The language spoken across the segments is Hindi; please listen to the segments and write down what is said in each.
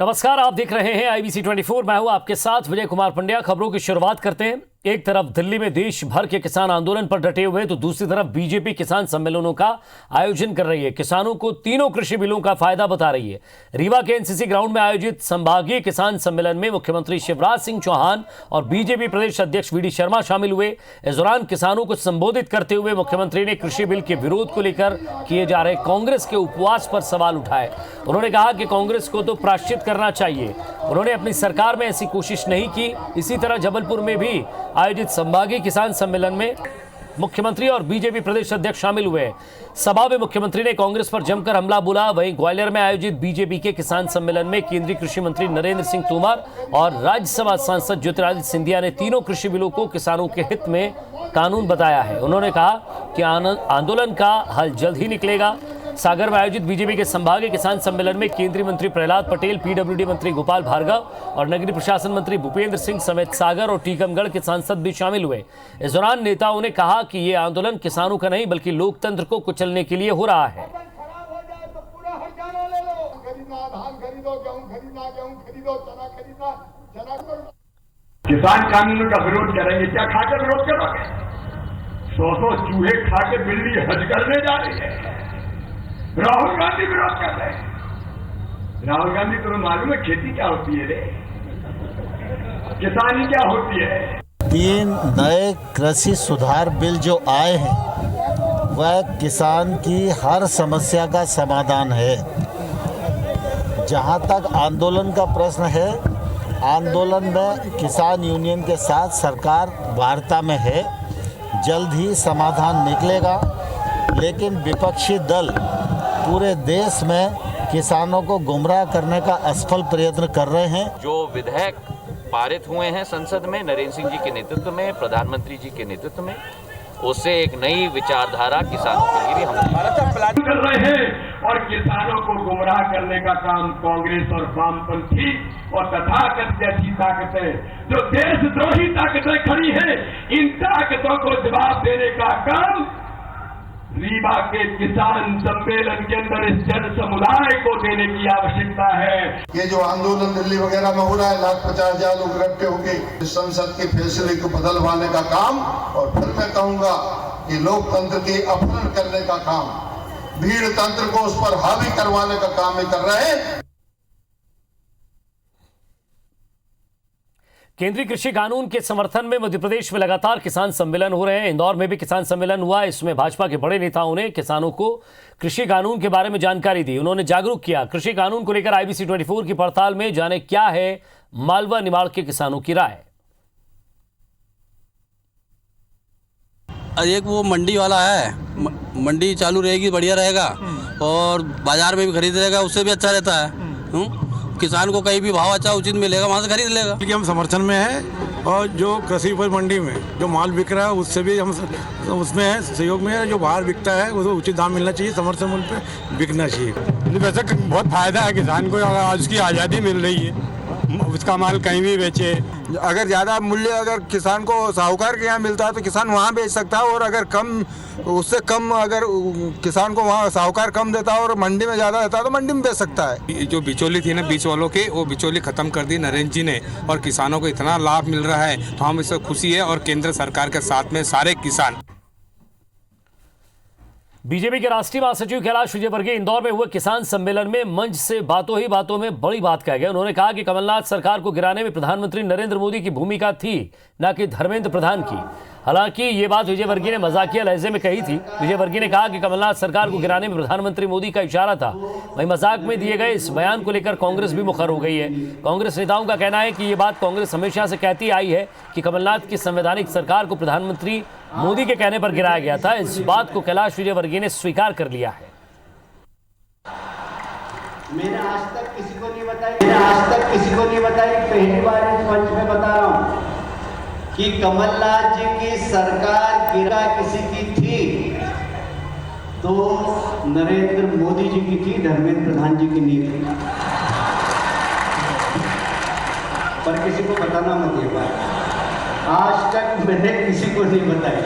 नमस्कार, आप देख रहे हैं IBC 24। मैं हूं आपके साथ विजय कुमार पंड्या। खबरों की शुरुआत करते हैं। एक तरफ दिल्ली में देश भर के किसान आंदोलन पर डटे हुए तो दूसरी तरफ बीजेपी किसान सम्मेलनों का आयोजन कर रही है। किसानों को तीनों कृषि बिलों का फायदा बता रही है। रीवा के एनसीसी ग्राउंड में आयोजित संभागीय किसान सम्मेलन में मुख्यमंत्री शिवराज सिंह चौहान और बीजेपी प्रदेश अध्यक्ष VD शर्मा शामिल हुए। इस दौरान किसानों को संबोधित करते हुए मुख्यमंत्री ने कृषि बिल के विरोध को लेकर किए जा रहे कांग्रेस के उपवास पर सवाल उठाए। उन्होंने कहा कि कांग्रेस को तो प्रायश्चित करना चाहिए, उन्होंने अपनी सरकार में ऐसी कोशिश नहीं की। इसी तरह जबलपुर में भी आयोजित संभागीय किसान सम्मेलन में मुख्यमंत्री और बीजेपी प्रदेश अध्यक्ष शामिल हुए। सभा में मुख्यमंत्री ने कांग्रेस पर जमकर हमला बोला। वहीं ग्वालियर में आयोजित बीजेपी के किसान सम्मेलन में केंद्रीय कृषि मंत्री नरेंद्र सिंह तोमर और राज्यसभा सांसद ज्योतिरादित्य सिंधिया ने तीनों कृषि बिलों को किसानों के हित में कानून बताया है। उन्होंने कहा कि आंदोलन का हल जल्द ही निकलेगा। सागर में आयोजित बीजेपी के संभागीय किसान सम्मेलन में केंद्रीय मंत्री प्रहलाद पटेल, PWD मंत्री गोपाल भार्गव और नगरीय प्रशासन मंत्री भूपेंद्र सिंह समेत सागर और टीकमगढ़ के सांसद भी शामिल हुए। इस दौरान नेताओं ने कहा कि ये आंदोलन किसानों का नहीं बल्कि लोकतंत्र को कुचलने के लिए हो रहा है। किसान कानून का विरोध करेंगे, क्या खाकर विरोध करोगे? 100 चूहे खाकर बिल्ली हज करने जा रही है। राहुल गांधी विरोध कर रहे हैं। राहुल गांधी तुम्हें मालूम है खेती क्या होती है रे? किसानी क्या होती है? 3 नए कृषि सुधार बिल जो आए हैं वह किसान की हर समस्या का समाधान है। जहां तक आंदोलन का प्रश्न है, आंदोलन में किसान यूनियन के साथ सरकार वार्ता में है, जल्द ही समाधान निकलेगा। लेकिन विपक्षी दल पूरे देश में किसानों को गुमराह करने का असफल प्रयत्न कर रहे हैं। जो विधेयक पारित हुए हैं संसद में नरेंद्र सिंह जी के नेतृत्व में, प्रधानमंत्री जी के नेतृत्व में, उससे एक नई विचारधारा किसानों के लिए भी हम कर रहे हैं। और किसानों को गुमराह करने का काम कांग्रेस और वामपंथी और तथाकथित जैसी ताकतें, जो देशद्रोही ताकतें खड़ी हैं, इन ताकतों को जवाब देने का काम रीवा के किसान सम्मेलन के अंदर इस जन समुदाय को देने की आवश्यकता है। ये जो आंदोलन दिल्ली वगैरह में हो रहा है, 1,50,000 लोग इकट्ठे होकर संसद के फैसले को बदलवाने का काम, और फिर मैं कहूंगा कि लोकतंत्र के अपहरण करने का काम, भीड़ तंत्र को उस पर हावी करवाने का काम ये कर रहे हैं। केंद्रीय कृषि कानून के समर्थन में मध्य प्रदेश में लगातार किसान सम्मेलन हो रहे हैं। इंदौर में भी किसान सम्मेलन हुआ। इसमें भाजपा के बड़े नेताओं ने किसानों को कृषि कानून के बारे में जानकारी दी, उन्होंने जागरूक किया। कृषि कानून को लेकर IBC 24 की पड़ताल में जाने क्या है मालवा निमाड़ के किसानों की राय। एक वो मंडी वाला है, मंडी चालू रहेगी, बढ़िया रहेगा और बाजार में भी खरीद रहेगा, उससे भी अच्छा रहता है। किसान को कहीं भी भाव अच्छा उचित मिलेगा, वहाँ से खरीद लेगा। कि हम समर्थन में हैं और जो कृषि उपज मंडी में जो माल बिक रहा है उससे भी हम उसमें है, सहयोग में है। जो बाहर बिकता है उसको उचित दाम मिलना चाहिए, समर्थन मूल्य पे बिकना चाहिए। वैसे बहुत फायदा है किसान को, आज उसकी आज़ादी मिल रही है, उसका माल कहीं भी बेचे। अगर ज़्यादा मूल्य अगर किसान को साहूकार के यहाँ मिलता है तो किसान वहाँ बेच सकता है, और अगर कम उससे कम अगर किसान को वहाँ साहूकार कम देता है और मंडी में ज़्यादा देता है तो मंडी में बेच सकता है। जो बिचौली थी ना बीच वालों के, वो बिचौली खत्म कर दी नरेंद्र जी ने और किसानों को इतना लाभ मिल रहा है तो हम इससे खुशी है। और केंद्र सरकार के साथ में सारे किसान। बीजेपी के राष्ट्रीय महासचिव कैलाश विजयवर्गीय इंदौर में हुए किसान सम्मेलन में मंच से बातों ही बातों में बड़ी बात कह गए। उन्होंने कहा कि कमलनाथ सरकार को गिराने में प्रधानमंत्री नरेंद्र मोदी की भूमिका थी, न कि धर्मेंद्र प्रधान की। हालांकि ये बात विजयवर्गीय ने मजाकिया लहजे में कही थी। विजयवर्गीय ने कहा कि कमलनाथ सरकार को गिराने में प्रधानमंत्री मोदी का इशारा था। वहीं मजाक में दिए गए इस बयान को लेकर कांग्रेस भी मुखर हो गई है। कांग्रेस नेताओं का कहना है कि ये बात कांग्रेस हमेशा से कहती आई है कि कमलनाथ की संवैधानिक सरकार को प्रधानमंत्री मोदी के कहने पर गिराया गया था। इस बात को कैलाश विजयवर्गीय ने स्वीकार कर लिया है। मैंने आज तक किसी को नहीं बताई, पहली बार इस मंच में बता रहा हूं कि कमलनाथ जी की सरकार गिरा किसी की थी तो नरेंद्र मोदी जी की थी, धर्मेंद्र प्रधान जी की नहीं थी। पर किसी को बताना मत ये बात, आज तक मैंने किसी को नहीं बताई।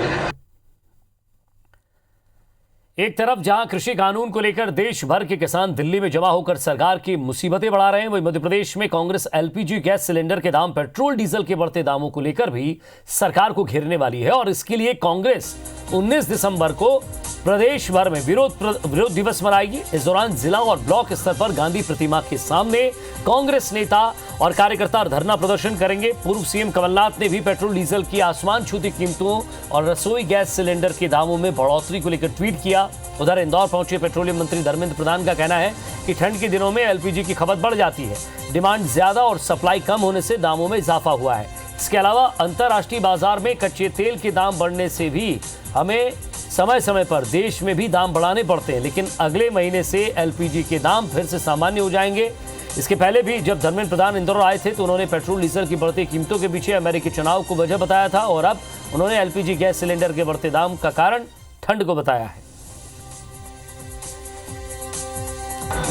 एक तरफ जहां कृषि कानून को लेकर देश भर के किसान दिल्ली में जमा होकर सरकार की मुसीबतें बढ़ा रहे हैं, वहीं मध्य प्रदेश में कांग्रेस एलपीजी गैस सिलेंडर के दाम, पेट्रोल डीजल के बढ़ते दामों को लेकर भी सरकार को घेरने वाली है। और इसके लिए कांग्रेस 19 दिसंबर को प्रदेश भर में विरोध दिवस मनाएगी। इस दौरान जिला और ब्लॉक स्तर पर गांधी प्रतिमा के सामने कांग्रेस नेता और कार्यकर्ता धरना प्रदर्शन करेंगे। पूर्व सीएम कमलनाथ ने भी पेट्रोल डीजल की आसमान छूती कीमतों और रसोई गैस सिलेंडर के दामों में बढ़ोतरी को लेकर ट्वीट किया। उधर इंदौर पहुंचे पेट्रोलियम मंत्री धर्मेंद्र प्रधान का कहना है कि ठंड के दिनों में एलपीजी की खपत बढ़ जाती है, डिमांड ज्यादा और सप्लाई कम होने से दामों में इजाफा हुआ है। इसके अलावा अंतर्राष्ट्रीय बाजार में कच्चे तेल के दाम बढ़ने से भी हमें समय समय पर देश में भी दाम बढ़ाने पड़ते हैं, लेकिन अगले महीने से एलपीजी के दाम फिर से सामान्य हो जाएंगे। इसके पहले भी जब धर्मेंद्र प्रधान इंदौर आए थे तो उन्होंने पेट्रोल डीजल की बढ़ती कीमतों के पीछे अमेरिकी चुनाव को वजह बताया था, और अब उन्होंने एलपीजी गैस सिलेंडर के बढ़ते दाम का कारण ठंड को बताया है।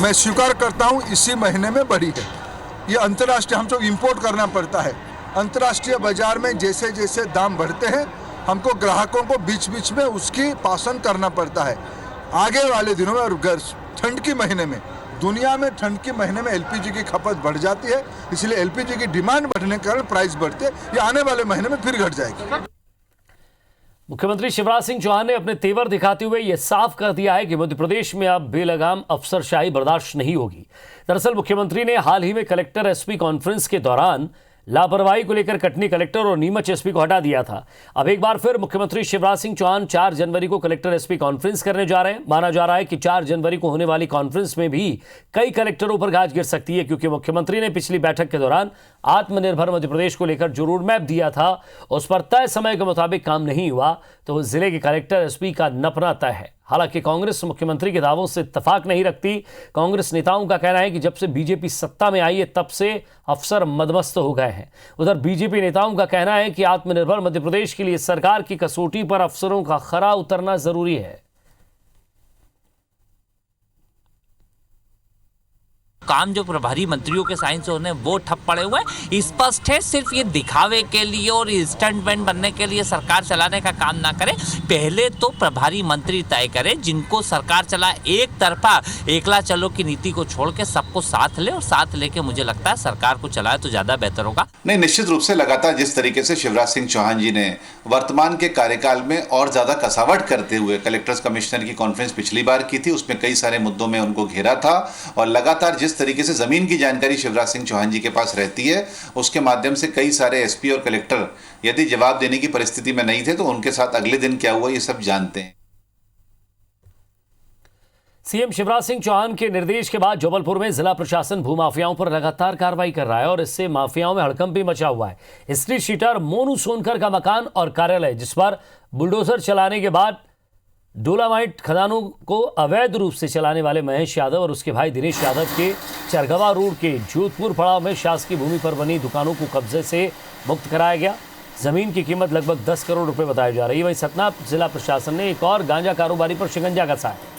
मैं स्वीकार करता हूं इसी महीने में बढ़ी है। ये अंतर्राष्ट्रीय हमको इंपोर्ट करना पड़ता है। अंतर्राष्ट्रीय बाजार में जैसे जैसे दाम बढ़ते हैं हमको ग्राहकों को बीच बीच में उसकी पालन करना पड़ता है। आगे वाले दिनों में और ठंड के महीने में दुनिया में ठंड के महीने में एलपीजी की खपत बढ़ जाती है, इसलिए एलपीजी की डिमांड बढ़ने के कारण प्राइस बढ़ते हैं। ये आने वाले महीने में फिर घट जाएगी। मुख्यमंत्री शिवराज सिंह चौहान ने अपने तेवर दिखाते हुए यह साफ कर दिया है कि मध्य प्रदेश में अब बेलगाम अफसरशाही बर्दाश्त नहीं होगी। दरअसल मुख्यमंत्री ने हाल ही में कलेक्टर एसपी कॉन्फ्रेंस के दौरान लापरवाही को लेकर कटनी कलेक्टर और नीमच एसपी को हटा दिया था। अब एक बार फिर मुख्यमंत्री शिवराज सिंह चौहान 4 जनवरी को कलेक्टर एसपी कॉन्फ्रेंस करने जा रहे हैं। माना जा रहा है कि 4 जनवरी को होने वाली कॉन्फ्रेंस में भी कई कलेक्टरों पर गाज गिर सकती है, क्योंकि मुख्यमंत्री ने पिछली बैठक के दौरान आत्मनिर्भर मध्य प्रदेश को लेकर जो रोड मैप दिया था उस पर तय समय के मुताबिक काम नहीं हुआ, तो जिले के कलेक्टर एसपी का नपना तय है। हालांकि कांग्रेस मुख्यमंत्री के दावों से इत्तेफाक नहीं रखती। कांग्रेस नेताओं का कहना है कि जब से बीजेपी सत्ता में आई है तब से अफसर मदमस्त हो गए हैं। उधर बीजेपी नेताओं का कहना है कि आत्मनिर्भर मध्य प्रदेश के लिए सरकार की कसौटी पर अफसरों का खरा उतरना जरूरी है। काम जो प्रभारी मंत्रियों के साइन से होने वो ठप पड़े हुए हैं। स्पष्ट है सिर्फ ये दिखावे के लिए और इंस्टेंटमेंट बनने के लिए सरकार चलाने का काम ना करे। पहले तो प्रभारी मंत्री तय करे जिनको सरकार चलाए। एक तरफा एकला चलो की नीति को छोड़ के सबको साथ ले और साथ लेके मुझे लगता है सरकार को चलाए तो ज्यादा बेहतर होगा। नहीं, निश्चित रूप से लगातार जिस तरीके से शिवराज सिंह चौहान जी ने वर्तमान के कार्यकाल में और ज्यादा कसावट करते हुए कलेक्टर्स कमिश्नर की कॉन्फ्रेंस पिछली बार की थी, उसमें कई सारे मुद्दों में उनको घेरा था, और लगातार जिस तरीके से जमीन की जानकारी शिवराज सिंह चौहान जी के पास रहती है उसके माध्यम से कई सारे एसपी और कलेक्टर यदि जवाब देने की परिस्थिति में नहीं थे तो उनके साथ अगले दिन क्या हुआ ये सब जानते हैं। सीएम शिवराज सिंह चौहान के निर्देश के बाद जबलपुर में जिला प्रशासन भूमाफियाओं पर लगातार कार्रवाई कर रहा है और इससे माफियाओं में हड़कंप भी मचा हुआ है। स्ट्रीट शीटर मोनू सोनकर का मकान और कार्यालय जिस पर बुलडोजर चलाने के बाद डोलामाइट खदानों को अवैध रूप से चलाने वाले महेश यादव और उसके भाई दिनेश यादव के चरगवा रोड के जोधपुर पड़ाव में शासकीय भूमि पर बनी दुकानों को कब्जे से मुक्त कराया गया। जमीन की कीमत लगभग 10 करोड़ रुपए बताई जा रही है। वहीं सतना जिला प्रशासन ने एक और गांजा कारोबारी पर शिकंजा कसा है।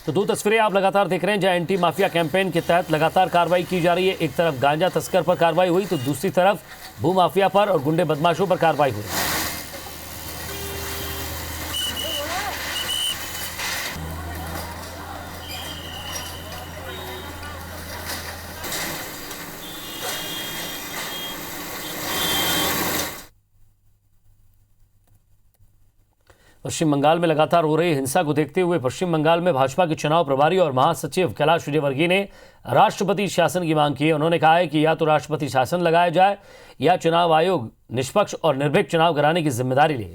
तो 2 तस्वीरें आप लगातार देख रहे हैं जहां एंटी माफिया कैंपेन के तहत लगातार कार्रवाई की जा रही है। एक तरफ गांजा तस्कर पर कार्रवाई हुई तो दूसरी तरफ भूमाफिया पर और गुंडे बदमाशों पर कार्रवाई हुई। पश्चिम बंगाल में लगातार हो रही हिंसा को देखते हुए पश्चिम बंगाल में भाजपा के चुनाव प्रभारी और महासचिव कैलाश विजयवर्गीय ने राष्ट्रपति शासन की मांग की है। उन्होंने कहा है कि या तो राष्ट्रपति शासन लगाया जाए या चुनाव आयोग निष्पक्ष और निर्भीक चुनाव कराने की जिम्मेदारी ले।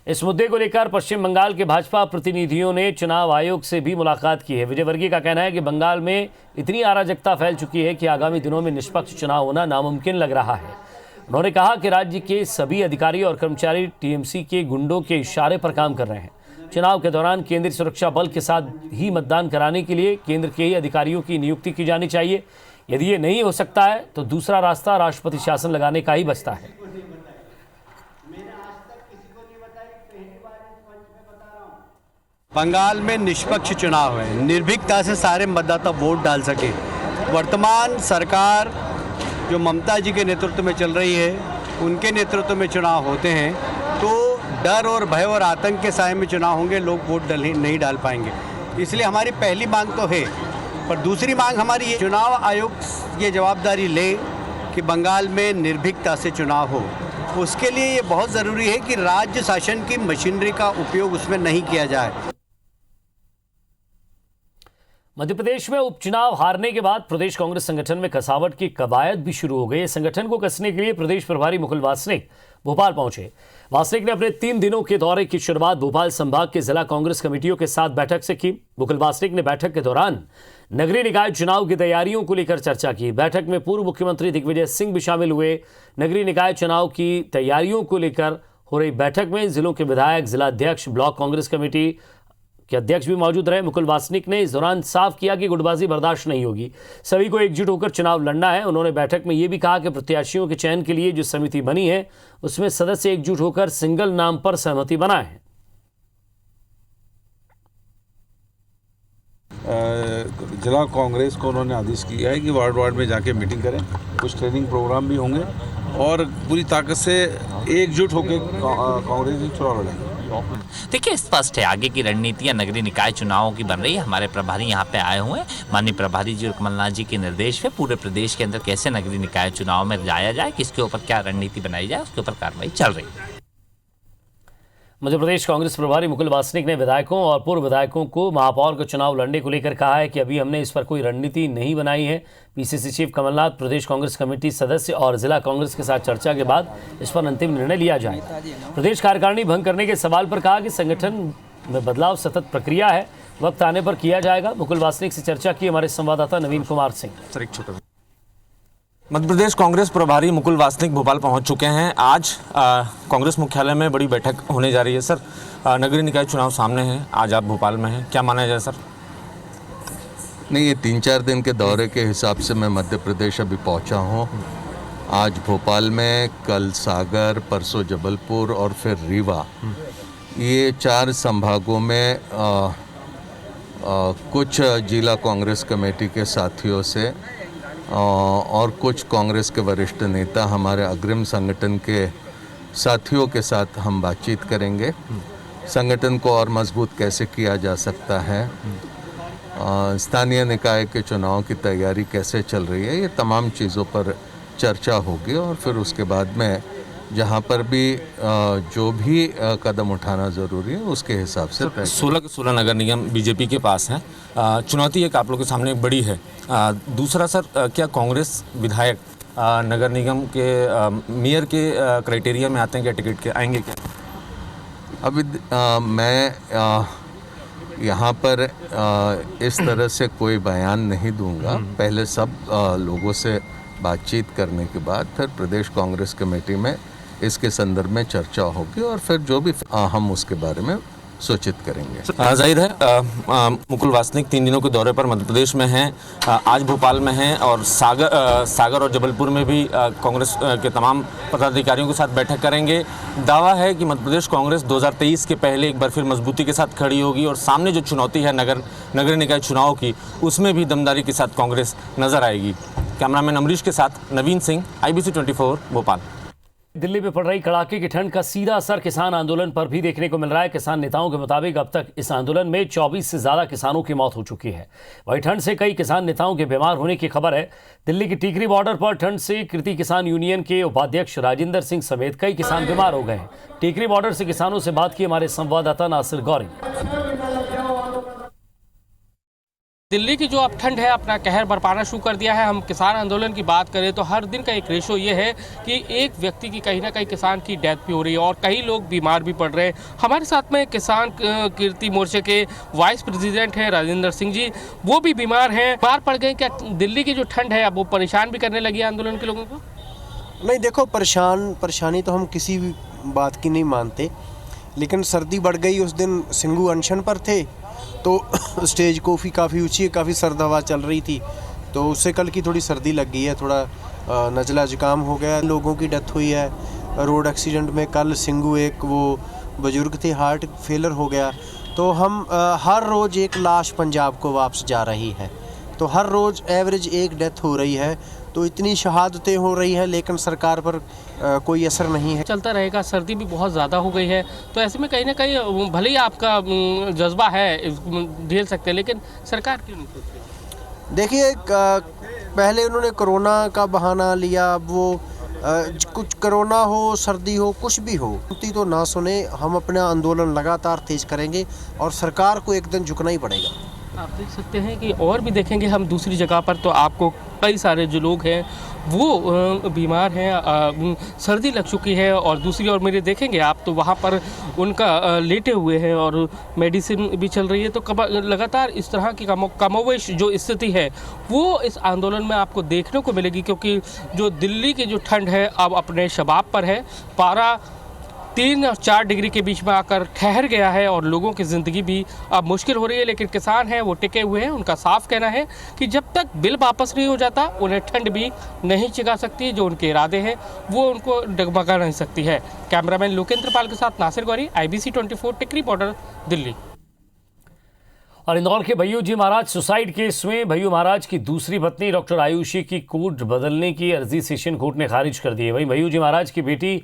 इस मुद्दे को लेकर पश्चिम बंगाल के भाजपा प्रतिनिधियों ने चुनाव आयोग से भी मुलाकात की है। विजयवर्गीय का कहना है कि बंगाल में इतनी अराजकता फैल चुकी है कि आगामी दिनों में निष्पक्ष चुनाव होना नामुमकिन लग रहा है। उन्होंने कहा कि राज्य के सभी अधिकारी और कर्मचारी टीएमसी के गुंडों के इशारे पर काम कर रहे हैं। चुनाव के दौरान केंद्रीय सुरक्षा बल के साथ ही मतदान कराने के लिए केंद्र के ही अधिकारियों की नियुक्ति की जानी चाहिए। यदि ये नहीं हो सकता है तो दूसरा रास्ता राष्ट्रपति शासन लगाने का ही बचता है। बंगाल में निष्पक्ष चुनाव है, निर्भीकता से सारे मतदाता वोट डाल सके। वर्तमान सरकार जो ममता जी के नेतृत्व में चल रही है, उनके नेतृत्व में चुनाव होते हैं तो डर और भय और आतंक के साए में चुनाव होंगे, लोग वोट नहीं डाल पाएंगे। इसलिए हमारी पहली मांग तो है, पर दूसरी मांग हमारी ये, चुनाव आयोग ये जवाबदारी ले कि बंगाल में निर्भीकता से चुनाव हो। उसके लिए ये बहुत ज़रूरी है कि राज्य शासन की मशीनरी का उपयोग उसमें नहीं किया जाए। मध्य प्रदेश में उपचुनाव हारने के बाद प्रदेश कांग्रेस संगठन में कसावट की कवायद भी शुरू हो गई। संगठन को कसने के लिए प्रदेश प्रभारी मुकुल वासनिक भोपाल पहुंचे। वासनिक ने अपने 3 दिनों के दौरे की शुरुआत भोपाल संभाग के जिला कांग्रेस कमेटियों के साथ बैठक से की। मुकुल वासनिक ने बैठक के दौरान नगरीय निकाय चुनाव की तैयारियों को लेकर चर्चा की। बैठक में पूर्व मुख्यमंत्री दिग्विजय सिंह भी शामिल हुए। नगरीय निकाय चुनाव की तैयारियों को लेकर हो रही बैठक में जिलों के विधायक, जिला अध्यक्ष, ब्लॉक कांग्रेस कमेटी के अध्यक्ष भी मौजूद रहे। मुकुल वासनिक ने इस दौरान साफ किया कि गुटबाजी बर्दाश्त नहीं होगी, सभी को एकजुट होकर चुनाव लड़ना है। उन्होंने बैठक में यह भी कहा कि प्रत्याशियों के चयन के लिए जो समिति बनी है उसमें सदस्य एकजुट होकर सिंगल नाम पर सहमति बनाए हैं। जिला कांग्रेस को उन्होंने आदेश किया है कि वार्ड वार्ड में जाके मीटिंग करें, कुछ ट्रेनिंग प्रोग्राम भी होंगे और पूरी ताकत से एकजुट होकर कांग्रेस चुनाव लड़ेंगे। देखिए, स्पष्ट है आगे की रणनीतियां नगरीय निकाय चुनावों की बन रही है। हमारे प्रभारी यहाँ पे आए हुए हैं। माननीय प्रभारी जी और कमलनाथ जी के निर्देश पे पूरे प्रदेश के अंदर कैसे नगरीय निकाय चुनाव में जाया जाए, किसके ऊपर क्या रणनीति बनाई जाए, उसके ऊपर कार्रवाई चल रही है। मध्य प्रदेश कांग्रेस प्रभारी मुकुल वासनिक ने विधायकों और पूर्व विधायकों को महापौर का चुनाव लड़ने को लेकर कहा है कि अभी हमने इस पर कोई रणनीति नहीं बनाई है। पीसीसी चीफ कमलनाथ, प्रदेश कांग्रेस कमेटी सदस्य और जिला कांग्रेस के साथ चर्चा के बाद इस पर अंतिम निर्णय लिया जाएगा। प्रदेश कार्यकारिणी भंग करने के सवाल पर कहा कि संगठन में बदलाव सतत प्रक्रिया है, वक्त आने पर किया जाएगा। मुकुल वासनिक से चर्चा की हमारे संवाददाता नवीन कुमार सिंह। मध्य प्रदेश कांग्रेस प्रभारी मुकुल वासनिक भोपाल पहुंच चुके हैं। आज कांग्रेस मुख्यालय में बड़ी बैठक होने जा रही है। सर, नगरीय निकाय चुनाव सामने हैं, आज आप भोपाल में हैं, क्या माना जाए सर? नहीं, ये 3-4 दिन के दौरे के हिसाब से मैं मध्य प्रदेश अभी पहुंचा हूं। आज भोपाल में, कल सागर, परसों जबलपुर और फिर रीवा, ये 4 संभागों में कुछ जिला कांग्रेस कमेटी के साथियों से और कुछ कांग्रेस के वरिष्ठ नेता, हमारे अग्रिम संगठन के साथियों के साथ हम बातचीत करेंगे। संगठन को और मजबूत कैसे किया जा सकता है, स्थानीय निकाय के चुनाव की तैयारी कैसे चल रही है, ये तमाम चीज़ों पर चर्चा होगी और फिर उसके बाद में जहाँ पर भी जो भी कदम उठाना ज़रूरी है उसके हिसाब से। 16 नगर निगम बीजेपी के पास हैं। चुनौती एक आप लोगों के सामने बड़ी है। दूसरा सर, क्या कांग्रेस विधायक नगर निगम के मेयर के क्राइटेरिया में आते हैं, क्या टिकट के आएंगे क्या? अभी मैं यहाँ पर इस तरह से कोई बयान नहीं दूंगा। पहले सब लोगों से बातचीत करने के बाद फिर प्रदेश कांग्रेस कमेटी में इसके संदर्भ में चर्चा होगी और फिर जो भी हम उसके बारे में सूचित करेंगे। जाहिर है मुकुल वासनिक 3 दिनों के दौरे पर मध्य प्रदेश में हैं, आज भोपाल में हैं और सागर और जबलपुर में भी कांग्रेस के तमाम पदाधिकारियों के साथ बैठक करेंगे। दावा है कि मध्य प्रदेश कांग्रेस 2023 के पहले एक बार फिर मजबूती के साथ खड़ी होगी और सामने जो चुनौती है नगर निकाय चुनाव की, उसमें भी दमदारी के साथ कांग्रेस नजर आएगी। कैमरामैन अमरीश के साथ नवीन सिंह, IBC 24 भोपाल। दिल्ली में पड़ रही कड़ाके की ठंड का सीधा असर किसान आंदोलन पर भी देखने को मिल रहा है। किसान नेताओं के मुताबिक अब तक इस आंदोलन में 24 से ज्यादा किसानों की मौत हो चुकी है। वहीं ठंड से कई किसान नेताओं के बीमार होने की खबर है। दिल्ली की टीकरी बॉर्डर पर ठंड से कृति किसान यूनियन के उपाध्यक्ष राजेंद्र सिंह समेत कई किसान बीमार हो गए हैं। टीकरी बॉर्डर से किसानों से बात की हमारे संवाददाता नासिर गौरी। दिल्ली की जो अब ठंड है अपना कहर बरपाना शुरू कर दिया है। हम किसान आंदोलन की बात करें तो हर दिन का एक रेशो ये है कि एक व्यक्ति की कहीं ना कहीं किसान की डेथ भी हो रही है और कई लोग बीमार भी पड़ रहे हैं। हमारे साथ में किसान कीर्ति मोर्चे के वाइस प्रेसिडेंट हैं राजेंद्र सिंह जी, वो भी बीमार हैं, बीमार पड़ गए। क्या दिल्ली की जो ठंड है अब वो परेशान भी करने लगी है आंदोलन के लोगों को? नहीं, देखो, परेशानी तो हम किसी भी बात की नहीं मानते, लेकिन सर्दी बढ़ गई। उस दिन सिंघू अनशन पर थे तो स्टेज काफ़ी ऊंची है, काफ़ी सर्द हवा चल रही थी, तो उससे कल की थोड़ी सर्दी लग गई है, थोड़ा नज़ला जुकाम हो गया। लोगों की डेथ हुई है रोड एक्सीडेंट में। कल सिंघू एक वो बुजुर्ग थे, हार्ट फेलर हो गया। तो हम हर रोज़ एक लाश पंजाब को वापस जा रही है, तो हर रोज़ एवरेज एक डेथ हो रही है, तो इतनी शहादतें हो रही हैं लेकिन सरकार पर कोई असर नहीं है। चलता रहेगा, सर्दी भी बहुत ज़्यादा हो गई है, तो ऐसे में कहीं ना कहीं भले ही आपका जज्बा है झेल सकते हैं, लेकिन सरकार क्यों नहीं सोच रही? देखिए, पहले उन्होंने कोरोना का बहाना लिया, अब वो कुछ कोरोना हो, सर्दी हो, कुछ भी हो, तो ना सुने, हम अपना आंदोलन लगातार तेज करेंगे और सरकार को एक दिन झुकना ही पड़ेगा। आप देख सकते हैं कि और भी देखेंगे हम दूसरी जगह पर, तो आपको कई सारे जो लोग हैं वो बीमार हैं, सर्दी लग चुकी है, और दूसरी ओर मेरे देखेंगे आप तो वहाँ पर उनका लेटे हुए हैं और मेडिसिन भी चल रही है। तो लगातार इस तरह की कमोवेश जो स्थिति है वो इस आंदोलन में आपको देखने को मिलेगी, क्योंकि जो दिल्ली की जो ठंड है अब अपने शबाब पर है। पारा 3 और 4 डिग्री के बीच में आकर ठहर गया है और लोगों की ज़िंदगी भी अब मुश्किल हो रही है, लेकिन किसान हैं वो टिके हुए हैं। उनका साफ कहना है कि जब तक बिल वापस नहीं हो जाता उन्हें ठंड भी नहीं चिढ़ा सकती। जो उनके इरादे हैं वो उनको डगमगा नहीं सकती है। कैमरामैन लोकेंद्र पाल के साथ नासिर गौरी, IBC 24, टिकरी बॉर्डर, दिल्ली। और इंदौर के भैयू जी महाराज सुसाइड केस में भैयू महाराज की दूसरी पत्नी डॉक्टर आयुषी की कोर्ट बदलने की अर्जी सेशन कोर्ट ने खारिज कर दी है। वहीं भैयू जी महाराज की बेटी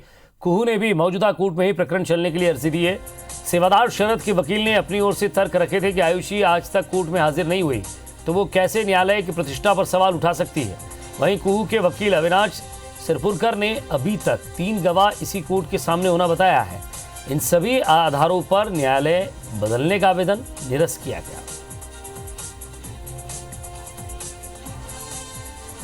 कुहू ने भी मौजूदा कोर्ट में ही प्रकरण चलने के लिए अर्जी दी है। सेवादार शरद के वकील ने अपनी ओर से तर्क रखे थे कि आयुषी आज तक कोर्ट में हाजिर नहीं हुई तो वो कैसे न्यायालय की प्रतिष्ठा पर सवाल उठा सकती है। वहीं कुहू के वकील अविनाश सिरपुरकर ने अभी तक 3 गवाह इसी कोर्ट के सामने होना बताया है। इन सभी आधारों पर न्यायालय बदलने का आवेदन निरस्त किया गया।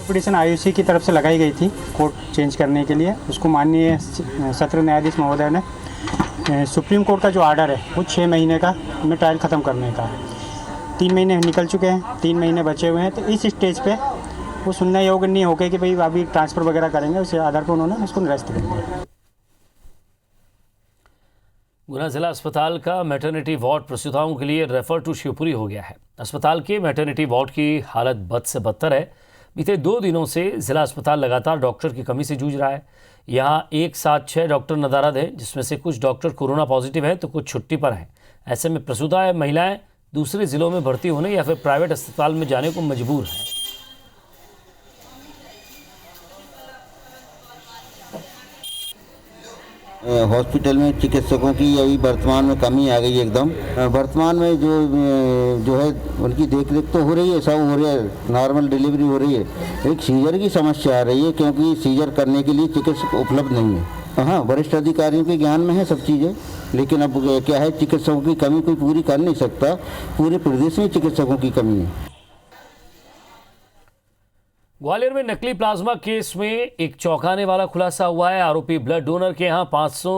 पिटीशन आयुषी की तरफ से लगाई गई थी कोर्ट चेंज करने के लिए। उसको माननीय सत्र न्यायाधीश महोदय ने सुप्रीम कोर्ट का जो आर्डर है वो 6 महीने का में ट्रायल ख़त्म करने का है। 3 महीने निकल चुके हैं, 3 महीने बचे हुए हैं, तो इस स्टेज पे वो सुनने योग्य नहीं होके कि भाई अभी ट्रांसफ़र वगैरह करेंगे, उस आधार पर उन्होंने उसको निरस्त कर दिया। गुना जिला अस्पताल का मैटरनिटी वार्ड प्रसूताओं के लिए रेफर टू शिवपुरी हो गया है। अस्पताल के मैटरनिटी वार्ड की हालत बद से बदतर है। बीते 2 दिनों से जिला अस्पताल लगातार डॉक्टर की कमी से जूझ रहा है। यहाँ एक साथ 6 डॉक्टर नदारद हैं, जिसमें से कुछ डॉक्टर कोरोना पॉजिटिव हैं तो कुछ छुट्टी पर हैं। ऐसे में प्रसूता महिलाएं दूसरे ज़िलों में भर्ती होने या फिर प्राइवेट अस्पताल में जाने को मजबूर हैं। हॉस्पिटल में चिकित्सकों की अभी वर्तमान में कमी आ गई एकदम। वर्तमान में जो है उनकी देखरेख तो हो रही है, सब हो रही है, नॉर्मल डिलीवरी हो रही है। एक सीजर की समस्या आ रही है क्योंकि सीजर करने के लिए चिकित्सक उपलब्ध नहीं है। हाँ, वरिष्ठ अधिकारियों के ज्ञान में है सब चीज़ें, लेकिन अब क्या है, चिकित्सकों की कमी कोई पूरी कर नहीं सकता। पूरे प्रदेश में चिकित्सकों की कमी है। ग्वालियर में नकली प्लाज्मा केस में एक चौंकाने वाला खुलासा हुआ है। आरोपी ब्लड डोनर के यहां 500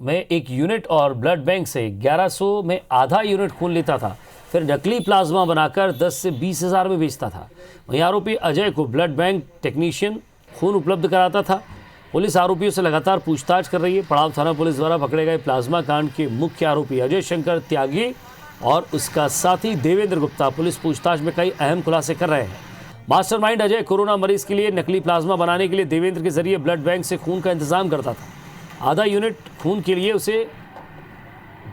में 1 यूनिट और ब्लड बैंक से 1100 में आधा यूनिट खून लेता था, फिर नकली प्लाज्मा बनाकर 10 से 20 हज़ार में बेचता था। वहीं आरोपी अजय को ब्लड बैंक टेक्नीशियन खून उपलब्ध कराता था। पुलिस आरोपियों से लगातार पूछताछ कर रही है। पड़ाव थाना पुलिस द्वारा पकड़े गए प्लाज्मा कांड के मुख्य आरोपी अजय शंकर त्यागी और उसका साथी देवेंद्र गुप्ता पुलिस पूछताछ में कई अहम खुलासे कर रहे हैं। मास्टरमाइंड अजय कोरोना मरीज के लिए नकली प्लाज्मा बनाने के लिए देवेंद्र के जरिए ब्लड बैंक से खून का इंतजाम करता था। आधा यूनिट खून के लिए उसे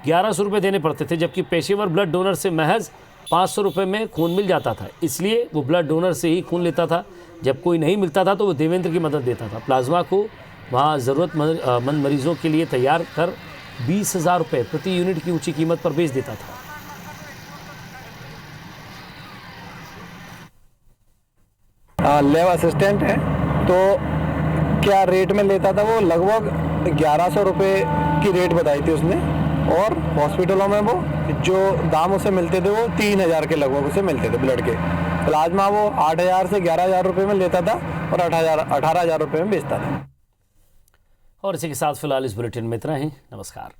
1100 रुपये देने पड़ते थे, जबकि पेशेवर ब्लड डोनर से महज 500 रुपये में खून मिल जाता था। इसलिए वो ब्लड डोनर से ही खून लेता था। जब कोई नहीं मिलता था तो वो देवेंद्र की मदद देता था। प्लाज्मा को वहाँ ज़रूरतमंद मरीजों के लिए तैयार कर 20,000 रुपये प्रति यूनिट की ऊँची कीमत पर बेच देता था। लैब असिस्टेंट है, तो क्या रेट में लेता था वो, लगभग 1100 रुपये की रेट बताई थी उसने। और हॉस्पिटलों में वो जो दाम उसे मिलते थे वो 3000 के लगभग उसे मिलते थे ब्लड के। प्लाज्मा वो 8000 से 11000 रुपये में लेता था और 18,000 रुपये में बेचता था। और इसी के साथ फिलहाल इस बुलेटिन में इतना ही। नमस्कार।